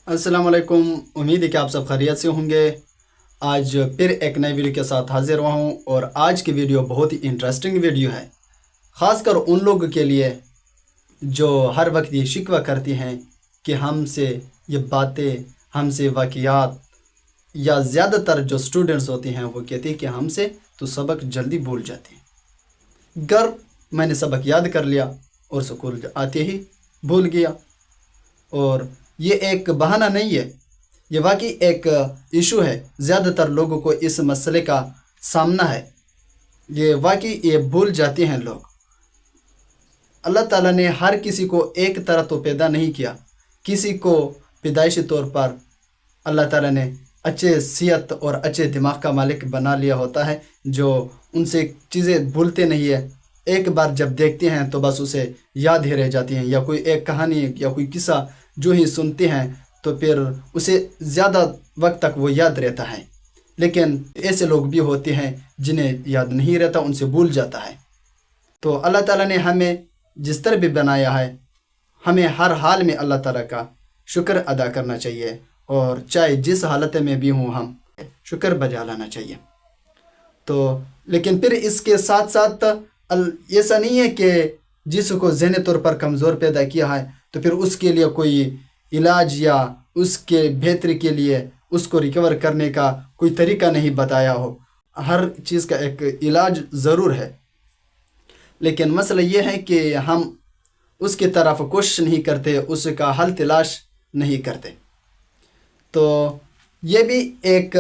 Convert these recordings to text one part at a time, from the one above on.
अस्सलाम वालेकुम। उम्मीद है कि आप सब खैरियत से होंगे। आज फिर एक नई वीडियो के साथ हाजिर हुआ हूँ और आज की वीडियो बहुत ही इंटरेस्टिंग वीडियो है, ख़ासकर उन लोगों के लिए जो हर वक्त ये शिकवा करती हैं कि हमसे ये बातें, हमसे वाक़ियात, या ज़्यादातर जो स्टूडेंट्स होते हैं वो कहते हैं कि हमसे तो सबक जल्दी भूल जाते हैं। घर मैंने सबक याद कर लिया और स्कूल आते ही भूल गया। और ये एक बहाना नहीं है, ये वाकई एक इशू है। ज़्यादातर लोगों को इस मसले का सामना है। ये वाकई ये भूल जाते हैं लोग। अल्लाह ताला ने हर किसी को एक तरह तो पैदा नहीं किया। किसी को पैदाइशी तौर पर अल्लाह ताला ने अच्छे सेहत और अच्छे दिमाग का मालिक बना लिया होता है, जो उनसे चीज़ें भूलते नहीं है। एक बार जब देखते हैं तो बस उसे याद ही रह जाती हैं, या कोई एक कहानी या कोई किस्सा जो ही सुनते हैं तो फिर उसे ज़्यादा वक्त तक वो याद रहता है। लेकिन ऐसे लोग भी होते हैं जिन्हें याद नहीं रहता, उनसे भूल जाता है। तो अल्लाह ताला ने हमें जिस तरह भी बनाया है, हमें हर हाल में अल्लाह ताला का शुक्र अदा करना चाहिए, और चाहे जिस हालत में भी हूँ हम शुक्र बजा लाना चाहिए। तो लेकिन फिर इसके साथ साथ ऐसा नहीं है कि जिसको ज़हनी तौर पर कमज़ोर पैदा किया है तो फिर उसके लिए कोई इलाज या उसके बेहतरी के लिए उसको रिकवर करने का कोई तरीका नहीं बताया हो। हर चीज़ का एक इलाज ज़रूर है, लेकिन मसला ये है कि हम उसकी तरफ कोशिश नहीं करते, उसका हल तलाश नहीं करते। तो ये भी एक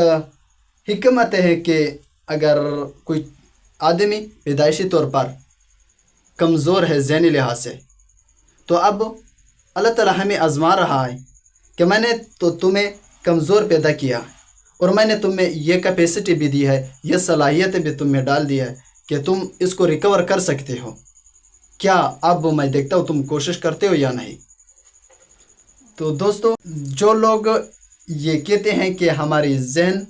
हिकमत है कि अगर कोई आदमी पैदाइशी तौर पर कमज़ोर है ज़हनी लिहाज से, तो अब अल्लाह ताला हमें आज़मा रहा है कि मैंने तो तुम्हें कमज़ोर पैदा किया और मैंने तुम्हें ये कैपेसिटी भी दी है, ये सलाहियत भी तुम्हें डाल दी है कि तुम इसको रिकवर कर सकते हो। क्या अब मैं देखता हूँ तुम कोशिश करते हो या नहीं। तो दोस्तों, जो लोग ये कहते हैं कि हमारी ज़हन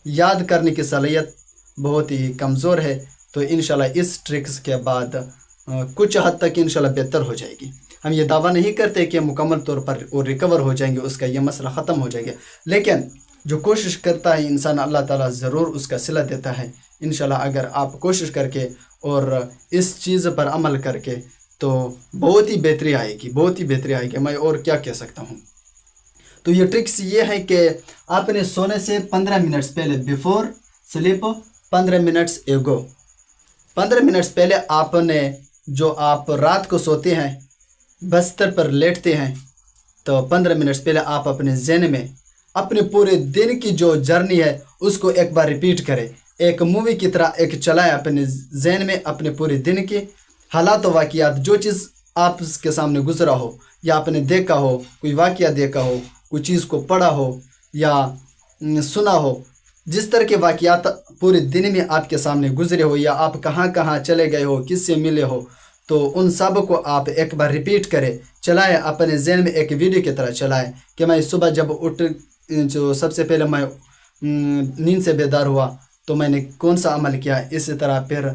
याद करने की सलाहियत बहुत ही कमज़ोर है, तो इंशाल्लाह इस ट्रिक्स के बाद कुछ हद तक इंशाल्लाह बेहतर हो जाएगी। हम ये दावा नहीं करते कि मुकम्मल तौर पर वो रिकवर हो जाएंगे, उसका ये मसला ख़त्म हो जाएगा, लेकिन जो कोशिश करता है इंसान, अल्लाह ताला ज़रूर उसका सिला देता है। इंशाल्लाह अगर आप कोशिश करके और इस चीज़ पर अमल करके तो बहुत ही बेहतरी आएगी, बहुत ही बेहतरी आएगी। मैं और क्या कह सकता हूँ। तो ये ट्रिक्स ये है कि आपने सोने से 15 मिनट्स पहले, बिफोर स्लीप 15 मिनट्स एगो, 15 मिनट्स पहले आपने, जो आप रात को सोते हैं बिस्तर पर लेटते हैं, तो 15 मिनट्स पहले आप अपने ज़हन में अपने पूरे दिन की जो जर्नी है उसको एक बार रिपीट करें। एक मूवी की तरह एक चलाएं अपने ज़हन में, अपने पूरे दिन के हालात व वाक़ियात, जो चीज़ आपके सामने गुजरा हो या आपने देखा हो, कोई वाक़या देखा हो, कोई चीज़ को पढ़ा हो या सुना हो, जिस तरह के वाक़यात पूरे दिन में आपके सामने गुजरे हो, या आप कहाँ कहाँ चले गए हो, किससे मिले हो, तो उन सब को आप एक बार रिपीट करें, चलाएं अपने ज़हन में, एक वीडियो की तरह चलाएं कि मैं सुबह जब उठ, जो सबसे पहले मैं नींद से बेदार हुआ तो मैंने कौन सा अमल किया, इसी तरह फिर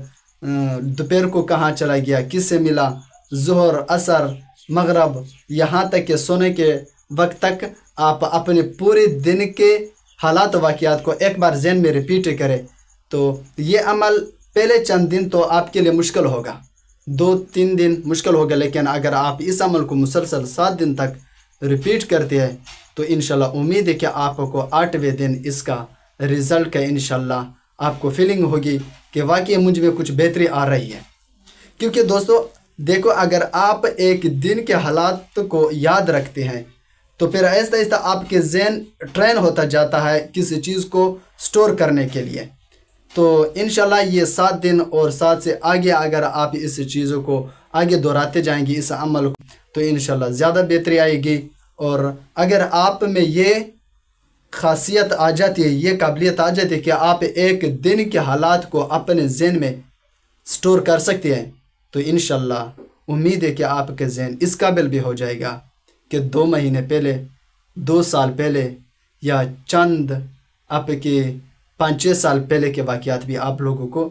दोपहर को कहाँ चला गया, किससे मिला, ज़ोहर, असर, मगरब, यहाँ तक कि सोने के वक्त तक आप अपने पूरे दिन के हालात वाक़ियात को एक बार ज़हन में रिपीट करें। तो ये अमल पहले चंद दिन तो आपके लिए मुश्किल होगा, 2-3 दिन मुश्किल होगा, लेकिन अगर आप इस अमल को मुसलसल 7 दिन तक रिपीट करते हैं तो इंशाल्लाह उम्मीद है कि आपको 8वें दिन इसका रिज़ल्ट का इंशाल्लाह आपको फीलिंग होगी कि वाकई मुझ में कुछ बेहतरी आ रही है। क्योंकि दोस्तों देखो, अगर आप एक दिन के हालात को याद रखते हैं तो फिर आहिस्ता आहिस्ता आपके ज़हन ट्रेन होता जाता है किसी चीज़ को स्टोर करने के लिए। तो इंशाल्लाह ये 7 दिन और 7 से आगे अगर आप इस चीज़ों को आगे दोहराते जाएंगे, इस अमल को, तो इंशाल्लाह ज़्यादा बेहतरी आएगी। और अगर आप में ये खासियत आ जाती है, ये काबिलियत आ जाती है कि आप एक दिन के हालात को अपने ज़हन में स्टोर कर सकते हैं, तो इंशाल्लाह उम्मीद है कि आपके ज़हन इस काबिल भी हो जाएगा कि 2 महीने पहले, 2 साल पहले, या चंद आपके 5-6 साल पहले के वाक़यात भी आप लोगों को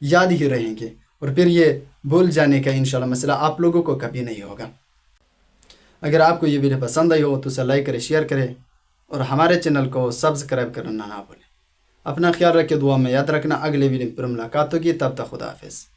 याद ही रहेंगे, और फिर ये भूल जाने का इंशाल्लाह मसला आप लोगों को कभी नहीं होगा। اگر آپ کو یہ ویڈیو پسند آئی ہو تو اسے لائک کرے، شیئر کرے اور ہمارے چینل کو سبسکرائب کرنا نہ بھولیں۔ اپنا خیال رکھے، دعا میں یاد رکھنا۔ اگلے ویڈیو میں پھر ملاقات ہوگی، تب تک خدا حافظ۔